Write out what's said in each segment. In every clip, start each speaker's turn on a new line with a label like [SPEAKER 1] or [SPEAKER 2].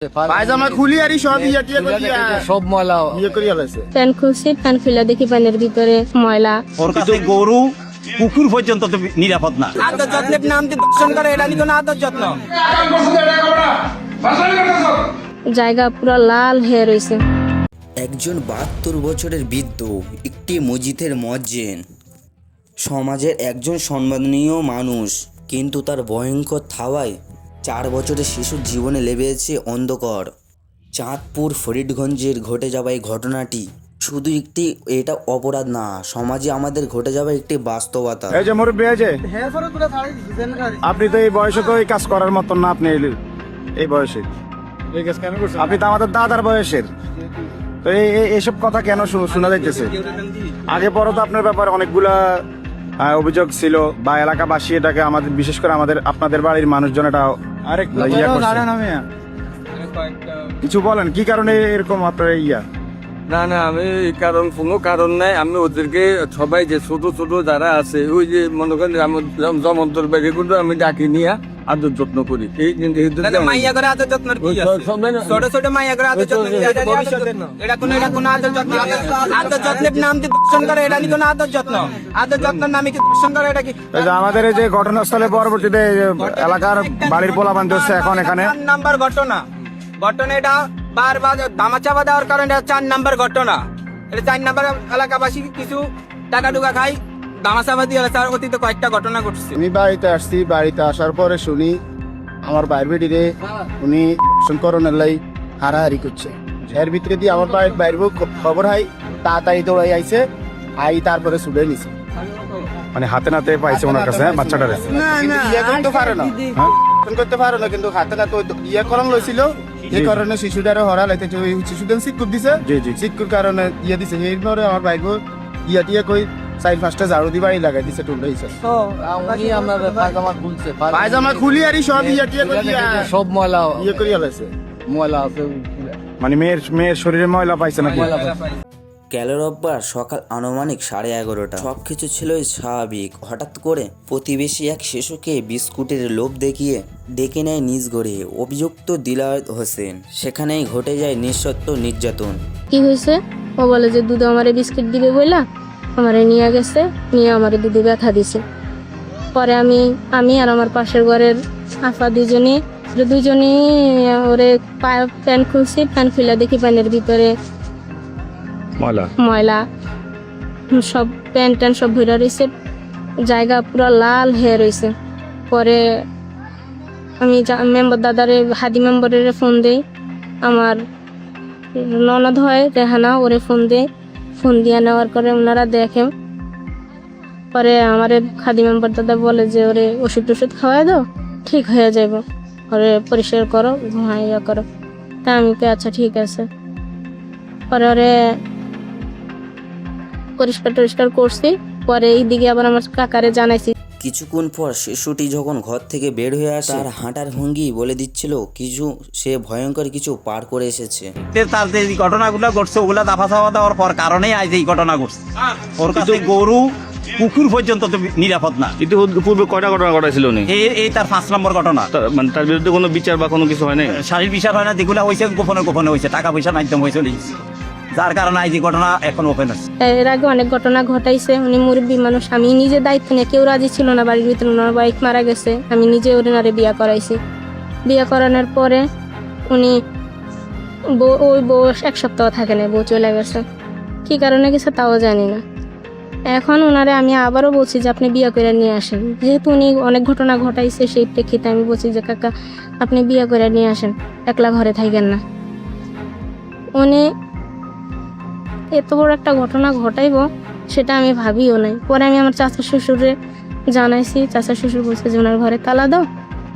[SPEAKER 1] পায়জামা খুলি আর সব সব ময়লা করে ফেলেছে।
[SPEAKER 2] প্যান্ট খুলছি, প্যান্ট খুলে দেখি প্যান্টের ভিতরে ময়লা।
[SPEAKER 3] ওর কাছে গরু কুকুর পর্যন্ত তো নিরাপদ না।
[SPEAKER 4] আদর যত্নের নাম দিয়ে দর্শন করে, এটা নিতো না আদর যত্ন।
[SPEAKER 2] জায়গা পুরো লাল হয়ে রয়েছে।
[SPEAKER 5] একজন 72 বছরের বৃদ্ধ একটি মসজিদের মুয়াজ্জিন, সমাজের একজন সম্মানীয় মানুষ, কিন্তু তার ভয়ঙ্কর থাওয়ায় 4 বছরের শিশুর জীবনে লেগেছে অন্ধকার। চাঁদপুর ফরিদগঞ্জের ঘটে যাওয়া এই ঘটনাটি শুধু একটি এটা অপরাধ না, সমাজে আমাদের ঘটে যাওয়া একটি বাস্তবতা।
[SPEAKER 1] এই যে মুরব্বী, এই যে আপনি তো এই বয়সে তো এই কাজ করার মতন না। আপনি এই বয়সে আপনি তো আমাদের দাদার বয়সের, তো এইসব কথা কেন শোনা যাইতেছে? আগে পরে তো আপনার ব্যাপারে অনেকগুলা অভিযোগ ছিল, বা এলাকাবাসী এটাকে আমাদের, বিশেষ করে আমাদের আপনাদের বাড়ির মানুষজন এটা কিছু বলেন কি কারণে এরকম আপনার
[SPEAKER 6] না না, আমি কোনো কারণ নাই। আমি ওদেরকে সবাই যে ছোট ছোট যারা আছে, ওই যে মনে করেন জমন্তর বেগুলো আমি ডাকি নিয়ে আদর যত্ন করি। এই
[SPEAKER 4] মাইয়া করে আদর যত্ন ছোট ছোট মাইয়া করে আদর যত্ন, এটা কোনো আদর যত্ন। আদর যত্নের নাম দিয়ে দর্শন করে, এটা নিতো না আদর যত্ন। আদর যত্নের নামে কি দর্শন করে? এটা কি
[SPEAKER 1] আমাদের এই যে ঘটনাস্থলে পরবর্তীতে এলাকার বাড়ির পোলা বান্ধবছে এখন এখানে
[SPEAKER 4] নাম্বার ঘটনা এটা বারবার ধামাচাপা দেওয়ার কারণে 4 নাম্বার ঘটনা। এটা 4 নাম্বার এলাকাবাসী কিছু টাকা টুকা খাই, ধামাচাপা দিয়ে তার অতীতে কয়েকটা ঘটনা ঘটছে।
[SPEAKER 1] আমি বাড়িতে আসছি, বাড়িতে আসার পরে শুনি আমার বাইর বেডিরে উনি শঙ্করনের লাই হারাহারি করছে। এর ভিতরে দিয়ে আমার বাড়ির বাইর খবর হয়, তাড়াতাড়ি দৌড়াই আইছে, তারপরে ছুটে নিছে, মানে হাতে নাতে পাইছে ওনার কাছে বাচ্চাটারে। করতে পারে না, করতে পারে না, কিন্তু হাতে নাতে করান লইছিল। এই কারণে শিশুটারে হরা লাইতে শিশুদের সিকুর দিছে, সিকুর কারণে দিছে। এরপরে আমার বাইক টিয়া কই 4-5টা ঝাড়ু দিয়ে বাড়ি লাগাই দিছে, টুলটা হিসাব পায়জামা খুলি আর সব সব ময়লা করে ফেলেছে। ময়লা আছে, মানে মেয়ের শরীরে ময়লা পাইছে না।
[SPEAKER 5] গেল রোববার সকাল আনুমানিক 11:30। সবকিছু ছিল স্বাভাবিক। হঠাৎ করে প্রতিবেশী এক শিশুকে বিস্কুটের লোভ দেখিয়ে ডেকে নেয় নিজ ঘরে। অভিযুক্ত দিলার হোসেন। সেখানেই ঘটে যায় নিঃশর্ত নির্যাতন।
[SPEAKER 2] কি হয়েছে? ও বলে যে দুধে আমারে বিস্কিট দিবে বইলা আমারে নিয়ে গেছে, নিয়ে আমারে দুধে ব্যথা দিছে। পরে আমি আর আমার পাশের ঘরের আপা দুজনই ওরে প্যান্ট খুলছি, প্যান্ট খুলে দেখি প্যান্টের ভিতরে ময়লা সব, প্যান্ট ট্যান্ট সব ভরে রয়েছে, জায়গা পুরো লাল হয়ে রয়েছে। পরে আমি দাদারে হাদি মেম্বারের ফোন দেই, আমার ননদ হয় রেহানা, ওরে ফোন দিয়ে নেওয়ার পরে ওনারা দেখে। পরে আমার খাদি মেম্বার দাদা বলে যে ওরে ওষুধ খাওয়াই দাও, ঠিক হয়ে যাব, ওরে পরিষ্কার করো, ঘুমাইয়া করো। তা আমি আচ্ছা ঠিক আছে। পরে ওরে পরিষ্কার করছি। পরে এইদিকে আবার আমার কাকারে জানাইছি।
[SPEAKER 5] কিছুক্ষণ পর শিশুটি যখন ঘর থেকে বের হয়ে আসে, তার হাঁটার ভঙ্গি বলে দিচ্ছিল সে ভয়ঙ্কর কিছু পার করে এসেছে।
[SPEAKER 3] তার যে ঘটনাগুলো ঘটছে ওগুলা দাফা চাপা দেওয়ার পর কারণেই আজ এই ঘটনা ঘটছে। ওর কাছে গরু কুকুর পর্যন্ত তো নিরাপদ না।
[SPEAKER 7] পূর্বে কয়টা ঘটনা ঘটাইছিল উনি?
[SPEAKER 3] এই তার 5 নম্বর ঘটনা।
[SPEAKER 7] মানে তার বিরুদ্ধে কোনো বিচার বা কোনো কিছু হয় নাই?
[SPEAKER 3] শারীরিক বিচার হয় না, যেগুলো হয়েছে গোপনে হয়েছে, টাকা পয়সার মাধ্যমে হয়েছে, যার কারণে এই যে ঘটনা এখন ওপেন আছে।
[SPEAKER 2] এর আগে অনেক ঘটনা ঘটাইছে। উনি মুরব্বী মানুষ, আমি নিজে দায়িত্ব নিয়ে, কেউ রাজি ছিল না বাড়ির ভিতরে, ওনার বাইক মারা গেছে, আমি নিজে ওনারে বিয়া করাইছি। বিয়া করানোর পরে উনি ওই বউ 1 সপ্তাহ থাকে না, বউ চলে গেছে। কি কারণে গেছে তাও জানি না। এখন ওনারে আমি আবারও বলছি যে আপনি বিয়া করে নিয়ে আসেন, যেহেতু উনি অনেক ঘটনা ঘটাইছে, সেই প্রেক্ষিতে আমি বলছি যে কাকা আপনি বিয়া করে নিয়ে আসেন, একলা ঘরে থাকেন না। উনি এত বড় একটা ঘটনা ঘটাইব সেটা আমি ভাবিও নাই। পরে আমি আমার চাচা শ্বশুরে জানাইছি, চাচা শ্বশুর বলছে যে ওনার ঘরে তালা দাও,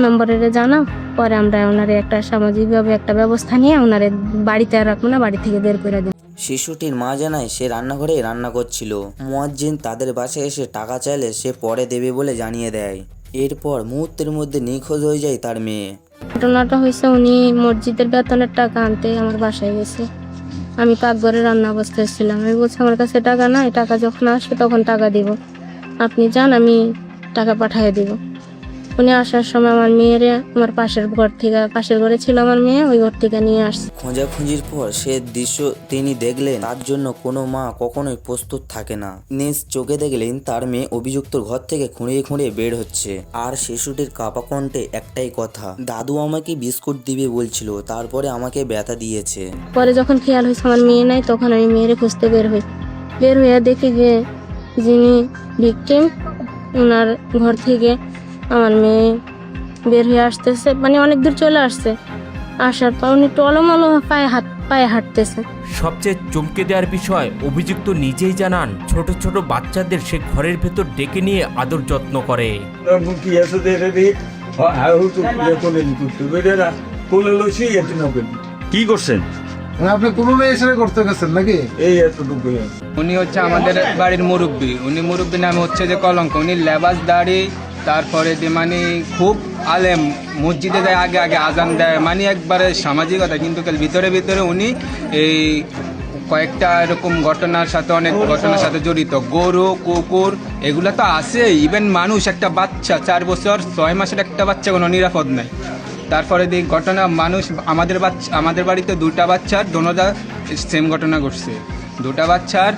[SPEAKER 2] নম্বরে জানাও। পরে আমরা ওনারে একটা সামাজিকভাবে একটা ব্যবস্থা নিয়ে ওনারে বাড়িতে আর রাখবো না, বাড়ি থেকে বের করে দিই।
[SPEAKER 5] শিশুটির মা জানায় সে রান্নাঘরেই রান্না করছিল। মুয়াজ্জিন তাদের বাসায় এসে টাকা চাইলে সে পরে দেবে বলে জানিয়ে দেয়। এরপর মুহূর্তের মধ্যে নিখোঁজ হয়ে যায় তার মেয়ে।
[SPEAKER 2] ঘটনাটা হয়েছে, উনি মসজিদের বেতনের টাকা আনতে আমার বাসায় গেছে। আমি পাকঘরে রান্না অবস্থায় ছিলাম। আমি বলছি আমার কাছে টাকা নাই, টাকা যখন আসবে তখন টাকা দিব, আপনি যান, আমি টাকা পাঠিয়ে দিব। উনি আসার সময় আমার মেয়েরে আমার পাশের ঘরে ছিল আমার মেয়ে, ওই ঘর থেকে নিয়ে আসছে।
[SPEAKER 5] খোঁজাখুঁজির পর সে দৃশ্য তিনি দেখলেন, তার জন্য কোনো মা কখনোই প্রস্তুত থাকে না। নিজ চোখে দেখলেন তার মেয়ে অভিযুক্ত ঘর থেকে খুঁড়িয়ে খুঁড়িয়ে বের হচ্ছে, আর শিশুটির কাঁপা কণ্ঠে একটাই কথা, দাদু আমাকে বিস্কুট দিবে বলছিল, তারপরে আমাকে ব্যথা দিয়েছে।
[SPEAKER 2] পরে যখন খেয়াল হয়েছে আমার মেয়ে নাই, তখন আমি মেয়েরে খুঁজতে বের হয়ে দেখি যে যিনি ভিকটিম ওনার ঘর থেকে আমার মেয়ে বের হয়ে আসতেছে, মানে অনেক দূর চলে আসছে। আসার পর উনি টলমলো পায়ে হাঁটতেছে।
[SPEAKER 8] সবচেয়ে চমকে দেওয়ার বিষয়, অভিযুক্ত নিজেই জানান ছোট ছোট বাচ্চাদের সে ঘরের ভেতর ডেকে নিয়ে আদর যত্ন করে।
[SPEAKER 6] কি আছে রে আউ তো কোলে নিতে বেরে না কোলে লইছি এত না
[SPEAKER 7] কি করছেন?
[SPEAKER 9] আপনি কোনো মেয়ে এসে করতে গেছেন নাকি?
[SPEAKER 6] এই এতটুকু।
[SPEAKER 4] উনি হচ্ছে আমাদের বাড়ির মুরব্বী। উনি মুরব্বী নামে হচ্ছে যে কলঙ্ক। উনি লেবাস দাড়ি, তারপরে যে মানে খুব আলেম, মসজিদে যায়, আগে আগে আজান দেয়, মানে একবারে সামাজিকতা। কিন্তু ভিতরে ভিতরে উনি এই কয়েকটা এরকম ঘটনার সাথে, অনেক ঘটনার সাথে জড়িত। গরু, কুকুর এগুলো তো আছে। ইভেন মানুষ, একটা বাচ্চা 4 বছর 6 মাসের একটা বাচ্চা কোনো নিরাপদ নাই। তারপরে এই ঘটনা মানুষ, আমাদের বাড়িতে 2টা বাচ্চার দোনোটা সেম ঘটনা ঘটছে। 2টা বাচ্চার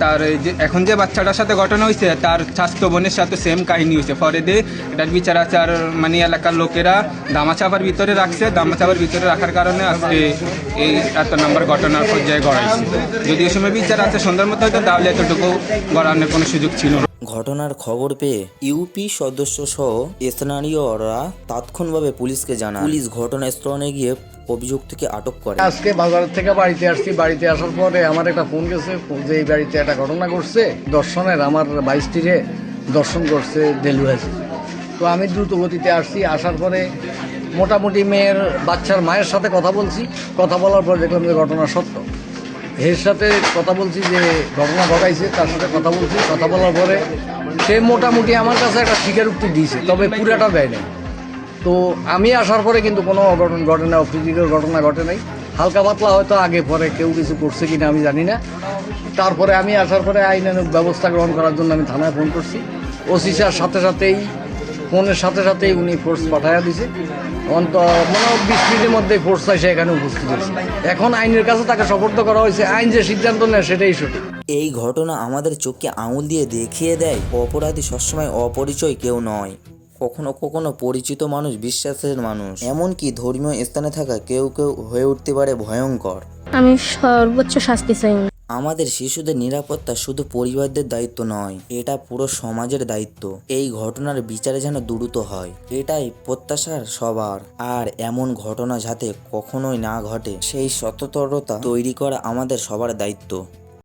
[SPEAKER 4] তার এখন যে বাচ্চাটার সাথে ঘটনা হয়েছে তার স্বাস্থ্য বোনের সাথে সেম কাহিনী হয়েছে। পরে দিয়ে এটার বিচার আচার মানে এলাকার লোকেরা দামাচাপার ভিতরে রাখছে। দামাচাপার ভিতরে রাখার কারণে আজকে এই এত নম্বর ঘটনার পর্যায়ে গড়াইছে। যদি ওই সময় বিচার আছে সুন্দর মতো হতো, তাহলে এতটুকু গড়ানোর কোনো সুযোগ ছিল না।
[SPEAKER 5] ঘটনার খবর পেয়ে ইউপি সদস্য সহ স্থানীয়রা তাৎক্ষণিকভাবে পুলিশকে জানান। পুলিশ ঘটনাস্থলে গিয়ে অভিযুক্তকে আটক করে।
[SPEAKER 9] আজকে বাজার থেকে বাড়িতে আসছি। বাড়িতে আসার পরে আমার একটা ফোন গেছে যে এই বাড়িতে একটা ঘটনা ঘটছে দর্শনের, আমার 22টিরে দর্শন করছে ডেলিভারি। তো আমি দ্রুত গতিতে আসছি। আসার পরে মোটামুটি মেয়ের বাচ্চার মায়ের সাথে কথা বলছি। কথা বলার পর দেখলাম যে ঘটনা সত্য। এর সাথে কথা বলছি, যে ঘটনা ঘটাইছে তার সাথে কথা বলছি। কথা বলার পরে সে মোটামুটি আমার কাছে একটা স্বীকারোক্তি দিয়েছে, তবে পুরাটা দেয় নাই। তো আমি আসার পরে কিন্তু কোনো অঘটন ঘটে না, অপ্রীতিকর ঘটনা ঘটে নাই। হালকা পাতলা হয়তো আগে পরে কেউ কিছু করছে কিনা আমি জানি না। তারপরে আমি আসার পরে আইনানুগ ব্যবস্থা গ্রহণ করার জন্য আমি থানায় ফোন করছি। ওসি স্যার ফোনের সাথে সাথেই উনি ফোর্স পাঠাইয়া দিছে। মানে 20 মিনিটের মধ্যে ফোর্স এসে এখানে উপস্থিত হয়েছে। এখন আইনের কাছে তাকে সোপর্দ করা হয়েছে। আইন যে সিদ্ধান্ত নেয় সেটাই সঠিক।
[SPEAKER 5] এই ঘটনা আমাদের চোখকে আঙুল দিয়ে দেখিয়ে দেয়, অপরাধী সবসময় অপরিচয় কেউ নয়। কখনো কখনো পরিচিত মানুষ, বিশ্বাসের মানুষ, এমনকি ধর্মীয় স্থানে থাকা কেউ হয়ে উঠতে পারে ভয়ঙ্কর।
[SPEAKER 2] আমি সর্বোচ্চ শাস্তি চাই।
[SPEAKER 5] আমাদের শিশুদের নিরাপত্তা শুধু পরিবারদের দায়িত্ব নয়, এটা পুরো সমাজের দায়িত্ব। এই ঘটনার বিচারে যেন দ্রুত হয়, এটাই প্রত্যাশার সবার। আর এমন ঘটনা যাতে কখনোই না ঘটে, সেই সতর্কতা তৈরি করা আমাদের সবার দায়িত্ব।